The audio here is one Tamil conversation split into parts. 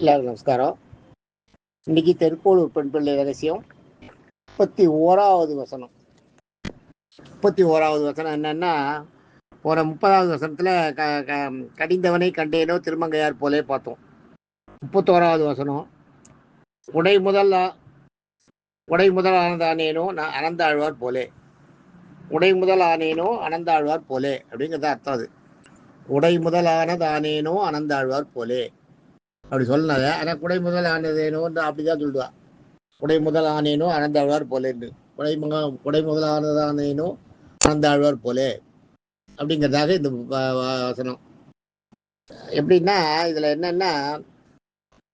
எல்லாரும் நமஸ்காரம். இன்னைக்கு திருக்கோளூர் பெண் பிள்ளை ரகசியம் 31வது வசனம். 31வது வசனம் என்னன்னா, ஒரு 30வது வசனத்துல கடிந்தவனை கண்டேனோ திருமங்கையார் போலே பார்த்தோம். 31வது வசனம், உடை முதல் ஆனதானேனோ அனந்த ஆழ்வார் போலே. உடை முதல் ஆனேனோ அனந்த ஆழ்வார் போலே அப்படிங்கிறத அர்த்தம். அது உடை முதல் ஆனதானேனோ அனந்த ஆழ்வார் போலே அப்படி சொல்லாத. ஆனால் குடை முதல் ஆனதேனோ அப்படிதான் சொல்லுவா. குடை முதல் ஆனேனோ அனந்தாழ்வார் போலேன்னு. குடை முதல் ஆனதானேனோ அனந்தாழ்வார் போலே அப்படிங்கிறதாக இந்த வசனம். எப்படின்னா இதுல என்னன்னா,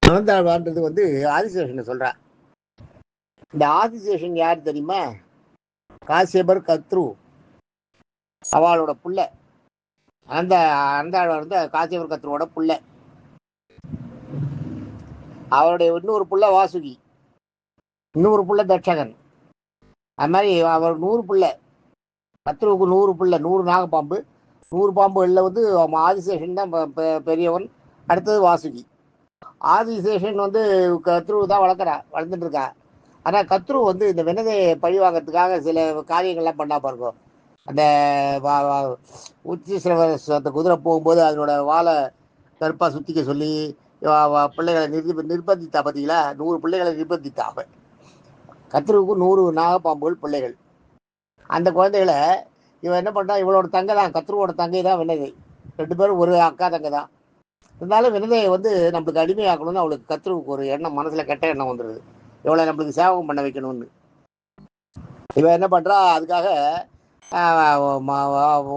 அனந்தாழ்வார்ன்றது வந்து ஆதிசேஷனை சொல்றா. இந்த ஆதிசேஷன் யார் தெரியுமா? காசியபர் கத்ரு அவளோட புள்ள. அந்த அனந்தாழ்வார் வந்து காசியபர் கத்ருவோட புள்ள. அவருடைய இன்னொரு புள்ள வாசுகி, இன்னொரு புள்ள தட்சகன். அது மாதிரி அவர் 100 பிள்ளை. கத்ருவுக்கு 100 பிள்ளை, 100 நாகப்பாம்பு. 100 பாம்புகளில் வந்து ஆதிசேஷன் தான் பெரியவன். அடுத்தது வாசுகி. ஆதிசேஷன் வந்து கத்ரு தான் வளர்ந்துட்டு இருக்கா. ஆனால் கத்ரு வந்து இந்த வினதையை பழி வாங்கிறதுக்காக சில காரியங்கள்லாம் பண்ணா பாருங்க. அந்த அந்த குதிரை போகும்போது அதனோட வாழை கருப்பாக சுற்றிக்க சொல்லி பிள்ளைகளை நிர்பந்தித்தா. பார்த்தீங்களா? 100 பிள்ளைகளை நிர்பந்தித்தா. கத்ருவுக்கு 100 நாகப்பாம்புகள் பிள்ளைகள். அந்த குழந்தைகளை இவன் என்ன பண்ணா, இவளோட தங்கை தான், கத்ருவோட தங்கை தான் வினதை. 2 பேரும் ஒரு அக்கா தங்கை தான். இருந்தாலும் வினதையை வந்து நம்மளுக்கு அடிமையாக்கணும்னு அவளுக்கு கத்ருவுக்கு ஒரு எண்ணம், மனசுல கெட்ட எண்ணம் வந்துடுது. இவளை நம்மளுக்கு சேவகம் பண்ண வைக்கணும்னு இவன் என்ன பண்றா. அதுக்காக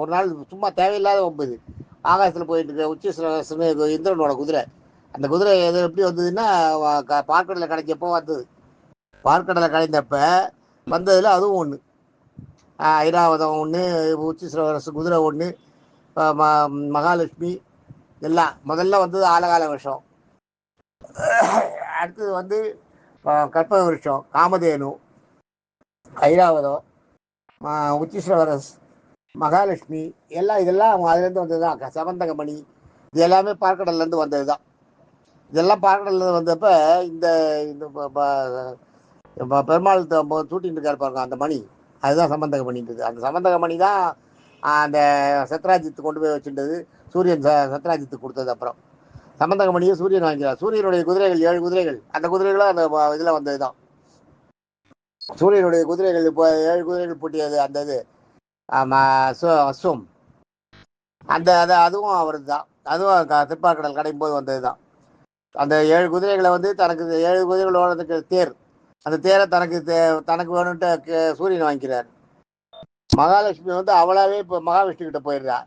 ஒரு நாள் சும்மா தேவையில்லாத ஒன்பது ஆகாசத்துல போயிட்டு இருக்க இந்திரனோட குதிரை. அந்த குதிரை எது எப்படி வந்ததுன்னா, பார்க்கடலை கிடைச்சப்போ வந்தது. பார்க்கடலை கடைந்தப்ப வந்ததுல அதுவும் ஒன்று. ஐராவதம் ஒன்று, உச்சிஸ்ரவரசு குதிரை ஒன்று, மகாலட்சுமி எல்லாம். முதல்ல வந்தது ஆலகால விஷம். அடுத்தது வந்து கற்பக விருஷம், காமதேனு, ஐராவதம், உச்சிஸ்ரவரஸ், மகாலட்சுமி எல்லாம். இதெல்லாம் அதுலேருந்து வந்தது தான். சமந்தகமணி இது எல்லாமே பார்க்கடல்லேருந்து வந்தது தான். இதெல்லாம் பார்க்கடல்ல வந்தப்ப இந்த பெருமாள் தூட்டின்னு இருக்காரு பாருங்க, அந்த மணி, அதுதான் சம்பந்தக மணின்றது. அந்த சம்பந்தக மணி தான் அந்த சத்ராஜித்து கொண்டு போய் வச்சுட்டது. சூரியன் சத்ராஜித்துக்கு கொடுத்தது. அப்புறம் சம்பந்தக மணியை சூரியன் வாங்கிறார். சூரியனுடைய குதிரைகள் 7 குதிரைகள். அந்த குதிரைகளும் அந்த இதில் வந்தது தான். சூரியனுடைய குதிரைகள் இப்போ 7 குதிரைகள் பூட்டியது அந்த இது அஸ்வம். அதுவும் அவரது தான். அதுவும் திருப்பார்கடல் கடையும் போது வந்தது தான். அந்த 7 குதிரைகளை வந்து தனக்கு 7 குதிரைகளோட தேர், அந்த தேரை தனக்கு வேணும்ட்டு சூரியன் வாங்கிக்கிறார். மகாலட்சுமி வந்து அவளாவே இப்போ மகாவிஷ்ணு கிட்ட போயிடுறா.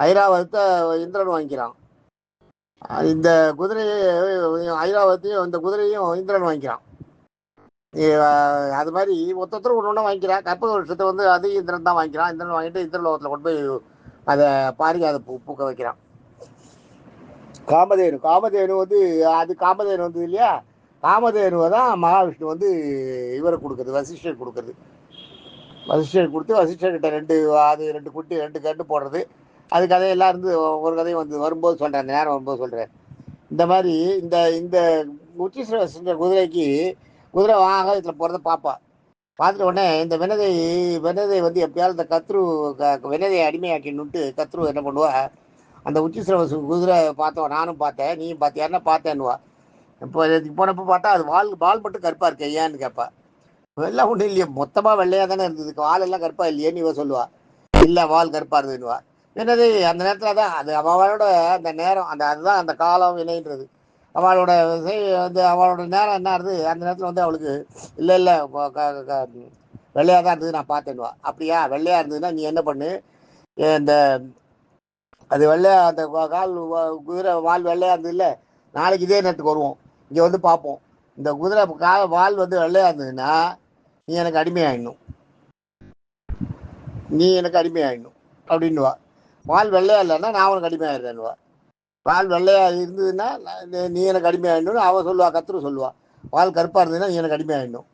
ஐராவதத்தை இந்திரன் வாங்கிக்கிறான். இந்த குதிரையை ஐராவதத்தையும் இந்த குதிரையும் இந்திரன் வாங்கிக்கிறான். அது மாதிரி ஒருத்தரும் ஒன்று வாங்கிக்கிறான். கற்பக வருஷத்தை வந்து அதையும் இந்திரன் தான் வாங்கிக்கிறான். இந்திரன் வாங்கிட்டு இந்திர லோகத்தில் கொண்டு போய் அதை பாரிஜாத பூக்க வைக்கிறான். காமதேனு வந்து அது காமதேனு வந்தது இல்லையா? காமதேனுவை தான் மகாவிஷ்ணு வந்து இவரை கொடுக்குறது, வசிஷ்டர் கொடுக்குறது. வசிஷ்டர் கொடுத்து வசிஷ்டர்கிட்ட 2 குட்டி 2 கண்டு போடுறது. அது கதையெல்லாம் இருந்து ஒரு கதையும் வந்து வரும்போது சொல்கிறேன், அந்த நேரம் வரும்போது சொல்கிறேன். இந்த மாதிரி இந்த இந்த உச்சிஸ்ரவரசுன்ற குதிரை ஆகாயத்தில் போகிறத பார்ப்பா. பார்த்துட்ட உடனே இந்த வினதை வந்து எப்பயாவது இந்த கத்ரு வினதையை அடிமையாக்கின்னுட்டு கத்ரு என்ன பண்ணுவா, அந்த உச்சிஸ்ரவசு குதிரை பார்த்தோம், நானும் பார்த்தேன், நீயும் பார்த்தியாருன்னா பார்த்தேன்னுவா. இப்போ போனப்போ பார்த்தா அது வால் மட்டும் கருப்பாக இருக்கு, ஏன்னு கேட்பா. எல்லாம் ஒன்றும் இல்லையே, மொத்தமாக வெள்ளையாக தானே இருந்தது, வால் எல்லாம் கருப்பாக இல்லையேன்னு இவ சொல்லுவா. இல்லை, வால் கருப்பாக இருந்ததுன்னுவா. என்னது அந்த நேரத்தில் தான் அது அவளோட அந்த நேரம், அதுதான் அந்த காலம் வினைன்றது. அவளோட வந்து அவளோட நேரம் என்ன இருந்தது அந்த நேரத்தில் வந்து அவளுக்கு இல்லை வெள்ளையாக தான் இருந்தது, நான் பார்த்தேன்னுவா. அப்படியா, வெள்ளையாக இருந்ததுன்னா நீ என்ன பண்ணு, இந்த அது வெள்ளையா அந்த குதிரை வால் வெள்ளையா இருந்தது இல்லை, நாளைக்கு இதே நேரத்துக்கு வருவோம், இங்கே வந்து பார்ப்போம். இந்த குதிரை வால் வந்து வெள்ளையா இருந்ததுன்னா நீ எனக்கு அடிமையாயிடணும் அப்படின்னுவா. வால் வெள்ளையா இல்லைன்னா நான் உனக்கு அடிமையாயிடுறேன்னுவா. வால் வெள்ளையா இருந்ததுன்னா நீ எனக்கு அடிமையாயிடணும்னு அவன் சொல்லுவா, கத்ரு சொல்லுவா. வால் கருப்பாக இருந்ததுன்னா நீ எனக்கு அடிமையாயிடணும்.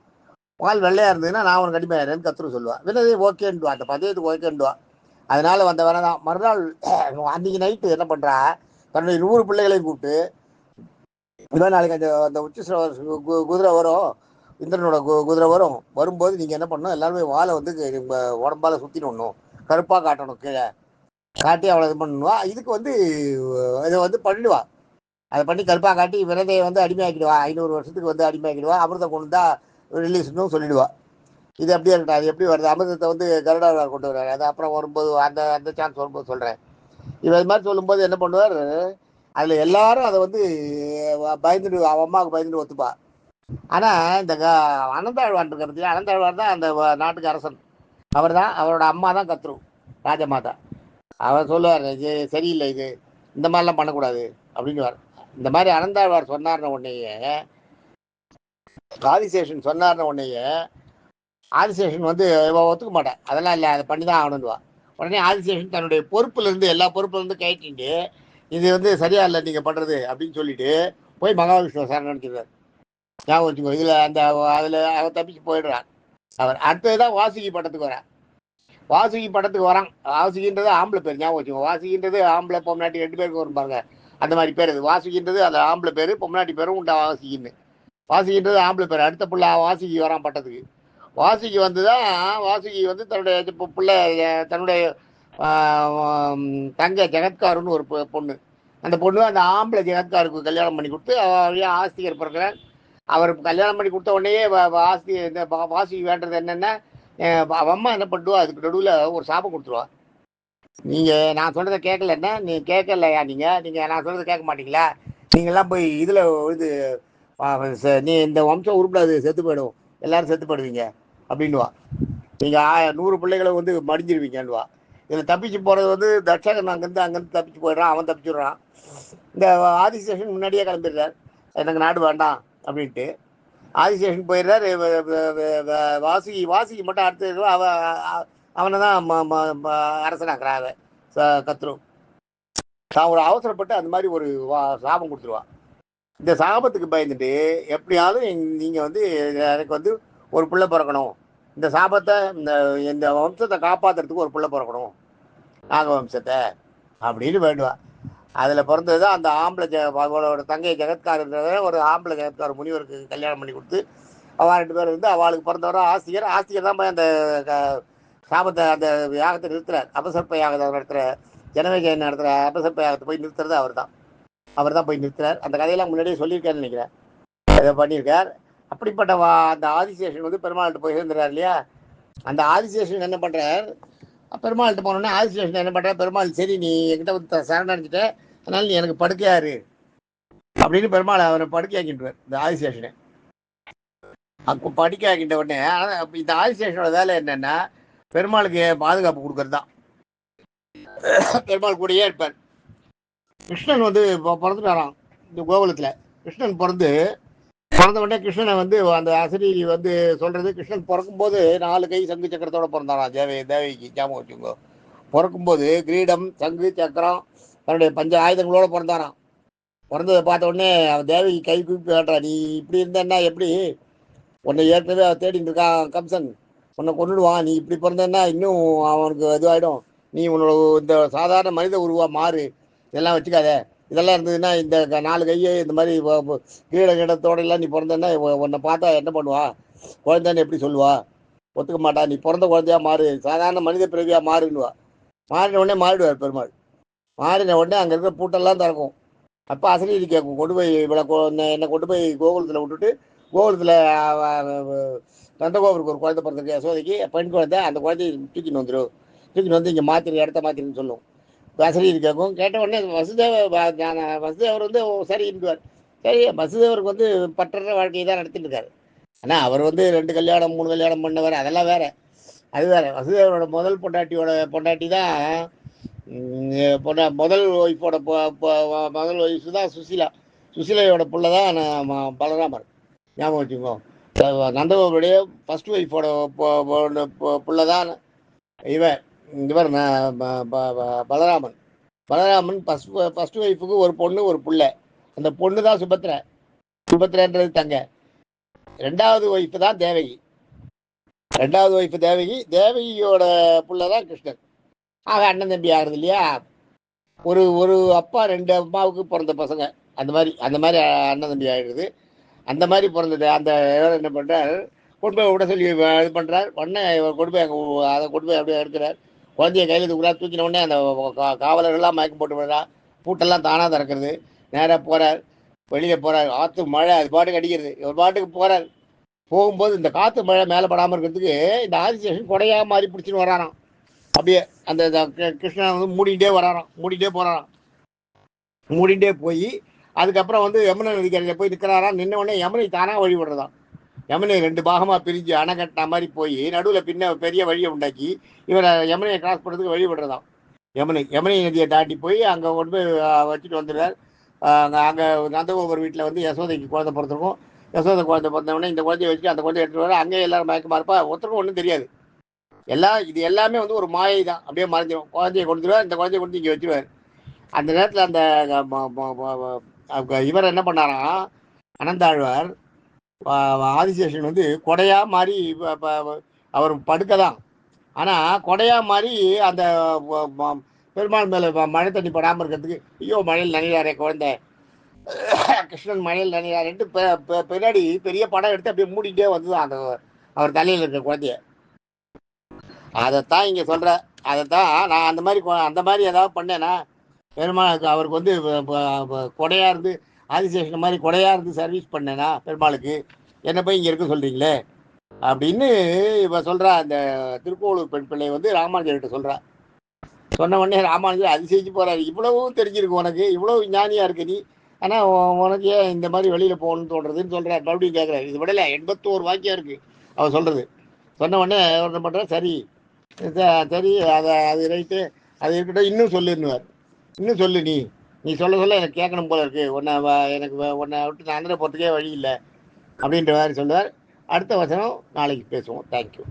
வால் வெள்ளையா இருந்ததுன்னா நான் உனக்கு அடிமையாயிடுறேன்னு கத்ரு சொல்லுவா. வினதை ஓகேன்டுவா, அந்த பதவியத்துக்கு ஓகேன்டுவா. அதனால வந்த வரதான் மறுநாள் அன்னைக்கு நைட்டு என்ன பண்றா, தன்னுடைய 100 பிள்ளைகளையும் கூப்பிட்டு இதான் நாளைக்கு அந்த அந்த குதிரை வரும், இந்திரனோட குதிரை வரும்போது நீங்கள் என்ன பண்ணணும், எல்லாருமே வாழை வந்து உடம்பால் சுற்றினணும், கருப்பாக காட்டணும், கீழே காட்டி அவளை இது பண்ணணும். இதுக்கு வந்து இதை வந்து பண்ணிடுவா, அதை பண்ணி கருப்பாக காட்டி விரதையை வந்து அடிமையாக்கிடுவா, 500 வருஷத்துக்கு வந்து அடிமையாக்கிடுவா, அமிர்தம் கொண்டு தான் ரிலீஸ்னு சொல்லிடுவா. இது அப்படியே இருக்கட்டும். அது எப்படி வருது, அமிர்தத்தை வந்து கருடாழ்வார் கொண்டு வர்றாரு, அது அப்புறம் வரும்போது அந்த அந்த சான்ஸ் வரும்போது சொல்கிறேன். இவர் இது மாதிரி சொல்லும்போது என்ன பண்ணுவார், அதில் எல்லாரும் அதை வந்து பயந்துட்டு, அவன் அம்மாவுக்கு பயந்துட்டு ஒத்துப்பா. ஆனால் இந்த அனந்தாழ்வான் இருக்க பற்றியா, அனந்தாழ்வார் தான் அந்த நாட்டுக்கு அரசன். அவர் தான், அவரோட அம்மா தான் கத்ரு ராஜமாதா. அவர் சொல்லுவார், இது சரியில்லை, இது இந்த மாதிரிலாம் பண்ணக்கூடாது அப்படின்னுவார். இந்த மாதிரி அனந்தாழ்வார் சொன்னார்ன உடனேயே, ஆதிசேஷன் சொன்னார்ன உடனேயே ஆதிசேஷன் வந்து ஒத்துக்க மாட்டேன், அதெல்லாம் இல்லை, அதை பண்ணி தான் ஆகணுன்னுவா. உடனே ஆதிசேஷன் தன்னுடைய பொறுப்புலேருந்து, எல்லா பொறுப்புலேருந்து கைட்டிட்டு, இது வந்து சரியா இல்லை நீங்கள் பண்ணுறது அப்படின்னு சொல்லிட்டு போய் மகாவிஷ்ணுவை சரணடைஞ்சிருவார். ஞாபகம் வச்சுக்கோ. இதில் அந்த அதில் அவர் தப்பிச்சு போயிடுறான். அவர் அடுத்ததுதான் வாசுகி படத்துக்கு வரான். வாசுகி படத்துக்கு வரான். வாசுகின்றது ஆம்பளை பேர், ஞாபகம் வச்சுக்கோ. வாசுகின்றது ஆம்பளை பொம்னாட்டி 2 பேருக்கு வரும் பாருங்க, அந்த மாதிரி பேர் இது. வாசுகின்றது அந்த ஆம்பளை பேர், பொம்னாட்டி பேரும் உண்டா வாசுகின்னு. வாசுகின்றது ஆம்பளை பேர். அடுத்த பிள்ளை வாசுகி வரான் பட்டத்துக்கு. வாசுகி வந்து தான், வாசுகி வந்து தன்னுடைய பிள்ளை, தன்னுடைய தங்க ஜெகத்காருன்னு ஒரு பொண்ணு, அந்த பொண்ணு அந்த ஆம்பளை ஜெகத்காருக்கு கல்யாணம் பண்ணி கொடுத்து ஆஸ்திகர் பிறகுறார். அவர் கல்யாணம் பண்ணி கொடுத்த உடனே ஆஸ்தி இந்த வாசுகி வேண்டது என்னென்னா, அம்மா என்ன பண்ணுவா, அதுக்கு நடுவில் ஒரு சாபம் கொடுத்துருவா. நீங்கள் நான் சொல்கிறத கேட்கலன்னா, நீ கேட்கலையா, நீங்கள் நான் சொல்கிறத கேட்க மாட்டீங்களா, நீங்கள்லாம் போய் இதில் இது நீ இந்த வம்சம் உருப்படாது, செத்து போயிடும், எல்லாரும் செத்து போயிடுவீங்க அப்படின்வா. நீங்கள் 100 பிள்ளைகளை வந்து மடிஞ்சிருவீங்கன்னுவா. இதில் தப்பிச்சு போகிறது வந்து தட்சகன் அங்கேருந்து தப்பிச்சு போயிடுறான், அவன் தப்பிச்சுடுறான். இந்த ஆதிசேஷன் முன்னாடியே கிளம்பிடுறார், எனக்கு நாடு வேண்டாம் அப்படின்ட்டு. ஆதிசேஷன் போயிடுறார். வாசுகி மட்டும் அடுத்து அவனை தான் அரசனாக்குறாங்க கத்ரு. தான் ஒரு அவசரப்பட்டு அந்த மாதிரி ஒரு சாபம் கொடுத்துருவான். இந்த சாபத்துக்கு பயந்துட்டு எப்படியாவது நீங்கள் வந்து எனக்கு வந்து ஒரு பிள்ளை பிறக்கணும், இந்த சாபத்தை இந்த வம்சத்தை காப்பாற்றுறதுக்கு ஒரு பிள்ளை பிறக்கணும், நாக வம்சத்தை அப்படின்னு வேண்டுவான். அதில் பிறந்தது தான் அந்த ஆம்பளை அவளோட தங்கை ஜெகத்காரன்றத ஒரு ஆம்பளை ஜெகத்கார முனிவருக்கு கல்யாணம் பண்ணி கொடுத்து அவள் 2 பேர் இருந்து அவளுக்கு பிறந்தவரும் ஆஸ்திகர். ஆஸ்திகர் தான் போய் அந்த சாபத்தை, அந்த யாகத்தை நிறுத்துறார். அபசர்ப்ப யாகத்தை நடத்துகிற, ஜனவேஜன் நடத்துகிற அபசர்ப்ப யாகத்தை போய் நிறுத்துறது அவர் தான் போய் நிறுத்துறார். அந்த கதையெல்லாம் முன்னாடியே சொல்லியிருக்காருன்னு நினைக்கிறேன், அதை பண்ணியிருக்கார். அப்படிப்பட்ட அந்த ஆதிசேஷன் வந்து பெருமாள்கிட்ட போய் சேர்ந்துறார் இல்லையா. அந்த ஆதிசேஷன் என்ன பண்ணுறார், பெருமாள்கிட்ட போனோடனே ஆதிசேஷன் என்ன பண்ணுறார், பெருமாள் சரி நீ என்கிட்ட வந்து சரணடைஞ்சிட்ட, அதனால நீ எனக்கு படுக்கையாரு அப்படின்னு பெருமாள் அவரை படுக்கையாக்கிட்டுவார் இந்த ஆதிசேஷனை. அப்போ படுக்கையாக்கிட்ட உடனே இந்த ஆதிசேஷனோட வேலை என்னன்னா, பெருமாளுக்கு பாதுகாப்பு கொடுக்கறது தான். பெருமாள் கூடயே இருப்பார். கிருஷ்ணன் வந்து பிறந்துட்டாராம் இந்த கோகுலத்தில். கிருஷ்ணன் பிறந்த உடனே கிருஷ்ணனை வந்து அந்த அசரீரி வந்து சொல்றது, கிருஷ்ணன் பிறக்கும்போது 4 கை சங்கு சக்கரத்தோட பிறந்தாராம் தேவிக்கு. ஞாபகம் வச்சுக்கோங்க. பிறக்கும்போது கிரீடம், சங்கு, சக்கரம், தன்னுடைய பஞ்ச ஆயுதங்களோட பிறந்தாராம். பிறந்ததை பார்த்த உடனே அவன் தேவிக்கு கை கூப்பி காட்டுறான், நீ இப்படி இருந்தேன்னா எப்படி, உன்னை ஏற்கனவே தேடிட்டு இருக்கான் கம்சன், உன்னை கொண்டுடுவான், நீ இப்படி பிறந்தேன்னா இன்னும் அவனுக்கு இதுவாகிடும், நீ உன்னோட இந்த சாதாரண மனித உருவா மாறு, இதெல்லாம் வச்சுக்காத, இதெல்லாம் இருந்ததுன்னா இந்த 4 கையை இந்த மாதிரி கீழத்தோடலாம் நீ பிறந்தேன்னா உன்னை பார்த்தா என்ன பண்ணுவா, குழந்தைன்னு எப்படி சொல்லுவா, ஒத்துக்க மாட்டா, நீ பிறந்த குழந்தையா மாறு, சாதாரண மனித பிறவியா மாறுன்னுவா. மாறின உடனே மாறிடுவார் பெருமாள். மாறின உடனே அங்கே இருக்கிற பூட்டெல்லாம் திறக்கும். அப்போ அசரீரி கேட்கும், கொண்டு போய் என்னை கொண்டு போய் கோகுலத்தில் விட்டுட்டு, கோகுலத்தில் நந்தகோபுருக்கு ஒரு குழந்தை பிறந்திருக்கு யசோதைக்கு, பெண் குழந்தை, அந்த குழந்தைய தூக்கின்னு வந்துடும், தூக்கின்னு வந்து இங்கே மாத்திரு, இடத்த மாத்திருன்னு சொல்லும். அசரீரி கேட்கும். கேட்ட உடனே வசுதேவர் வந்து சரி இருந்துவார். சரி, வசுதேவருக்கு வந்து பற்ற வாழ்க்கையை தான் நடத்திட்டு இருக்காரு. ஆனால் அவர் வந்து 2 கல்யாணம் 3 கல்யாணம் பண்ணவர், அதெல்லாம் வேற, அது வேற. வசுதேவரோட முதல் பொண்டாட்டி தான் முதல் ஒய்ஃபோட முதல் ஒய்ஃப் தான் சுசீலா. சுசீலையோட பிள்ளை தான் பலராமர். ஞாபகம் வச்சுக்கோ. நந்தகோபுடைய ஃபர்ஸ்ட் ஒய்ஃபோட பிள்ளை தான் இவர் பலராமன். பலராமன் ஃபர்ஸ்ட் ஒய்ஃபுக்கு ஒரு பொண்ணு ஒரு பிள்ளை. அந்த பொண்ணு தான் சுபத்ரன்றது தங்க. 2வது ஒய்ஃபு தான் தேவகி. 2வது ஒய்ஃபு தேவகியோட பிள்ளை தான் கிருஷ்ணன். ஆக அண்ணன் தம்பி ஆகுறது இல்லையா. ஒரு அப்பா 2 அம்மாவுக்கு பிறந்த பசங்க. அந்த மாதிரி அண்ணன் தம்பி ஆகிடுது. அந்த மாதிரி பிறந்தது அந்த இவர் என்ன பண்ணுறார், கொண்டு போய் விட சொல்லி இது பண்ணுறார். உடனே இவர் கொண்டு போய் அங்கே அதை கொண்டு போய் அப்படியே எடுக்கிறார். குழந்தைய கையில் தூக்குறார். தூக்கின உடனே அந்த காவலர்கள்லாம் மயக்கம் போட்டு விடுறா. பூட்டெல்லாம் தானாக திறக்கிறது. நேராக போகிறார். வெளியில் போகிறார். ஆற்று மழை அது பாட்டுக்கு அடிக்கிறது. இவர் பாட்டுக்கு போகிறார். போகும்போது இந்த காற்று மழை மேலே படாமல் இருக்கிறதுக்கு இந்த ஆதிசேஷன் கொடையாக மாறி பிடிச்சின்னு வராராம். அப்படியே அந்த கிருஷ்ணன் வந்து மூடிகிட்டே வராராம். மூடிகிட்டே போகிறாராம். மூடிகிட்டே போய் அதுக்கப்புறம் வந்து யமுனை நதிக்கரையில் போய் நிற்கிறாராம். நின்ன உடனே யமுனை தானாக வழி விடுறதாம். யமுனை 2 பாகமாக பிரிஞ்சு அணை கட்டின மாதிரி போய் நடுவில் பின்ன பெரிய வழியை உண்டாக்கி இவரை யமுனையை கிராஸ் பண்ணுறதுக்கு வழி விடுறதாம். யமுனை நதியை தாண்டி போய் அங்கே கொண்டு போய் வச்சுட்டு வந்துடுறார். அங்கே நந்தகோபர் வீட்டில் வந்து யசோதைக்கு குழந்தை பிறந்திருக்கும். யசோதை குழந்தை பிறந்தவொடனே இந்த குழந்தைய வச்சுட்டு அந்த குழந்தைய எடுத்துகிட்டு வர அங்கேயே எல்லாரும் மயக்கமாக இருப்பா. ஒருத்தருக்கும் ஒன்றும் தெரியாது. இது எல்லாமே வந்து ஒரு மாயை தான். அப்படியே மறைஞ்சிடும். குழந்தைய கொடுத்துருவார். இந்த குழந்தைய கொண்டு இங்கே வச்சுருவார். அந்த நேரத்தில் அந்த இவர் என்ன பண்ணாராம், அனந்தாழ்வார் ஆதிசேஷன் வந்து கொடையா மாதிரி அவர் படுக்க தான். ஆனால் கொடையா மாதிரி அந்த பெருமாள் மேலே மழை தண்ணி படாமல் இருக்கிறதுக்கு, ஐயோ மழையில் நனையாரே குழந்தை, கிருஷ்ணன் மழையில் நனையாருன்ட்டு பின்னாடி பெரிய படம் எடுத்து அப்படியே மூடிக்கிட்டே வந்துதான் அந்த அவர் தலையில் இருக்கிற குழந்தைய. அதைத்தான் இங்கே சொல்கிற. அதைத்தான் நான் அந்த மாதிரி ஏதாவது பண்ணேன்னா பெருமாளுக்கு அவருக்கு வந்து கொடையாக இருந்து ஆதிசேஷன் மாதிரி கொடையாக இருந்து சர்வீஸ் பண்ணேன்னா பெருமாளுக்கு என்ன போய் இங்கே இருக்க சொல்கிறீங்களே அப்படின்னு இவ சொல்கிறா. அந்த திருக்கோளூர் பெண் பிள்ளை வந்து ராமானுஜர்கிட்ட சொல்கிறா. சொன்ன உடனே ராமானுஜர் அதிசயிச்சு போகிறாரு. இவ்வளவும் தெரிஞ்சிருக்கு உனக்கு, இவ்வளவு ஞானியாக இருக்கு நீ, ஆனால் உனக்கு ஏன் இந்த மாதிரி வெளியில் போகணும்னு தோன்றதுன்னு சொல்கிறார். மறுபடியும் கேட்குறாரு. இது விடலை 81 வாக்கியம் இருக்குது அவர் சொல்கிறது. சொன்ன உடனே என்ன பண்ணுறா, சரி சரி அது ரைட்டு, அது இருக்கட்டும், இன்னும் சொல்லுன்னுவார். இன்னும் சொல்லு, நீ சொல்ல எனக்கு கேட்கணும் போல இருக்கு, எனக்கு உன்னை விட்டு நான் போகிறதுக்கே வழி இல்லை அப்படின்ற மாதிரி சொல்லுவார். அடுத்த வசனம் நாளைக்கு பேசுவோம். தேங்க்யூ.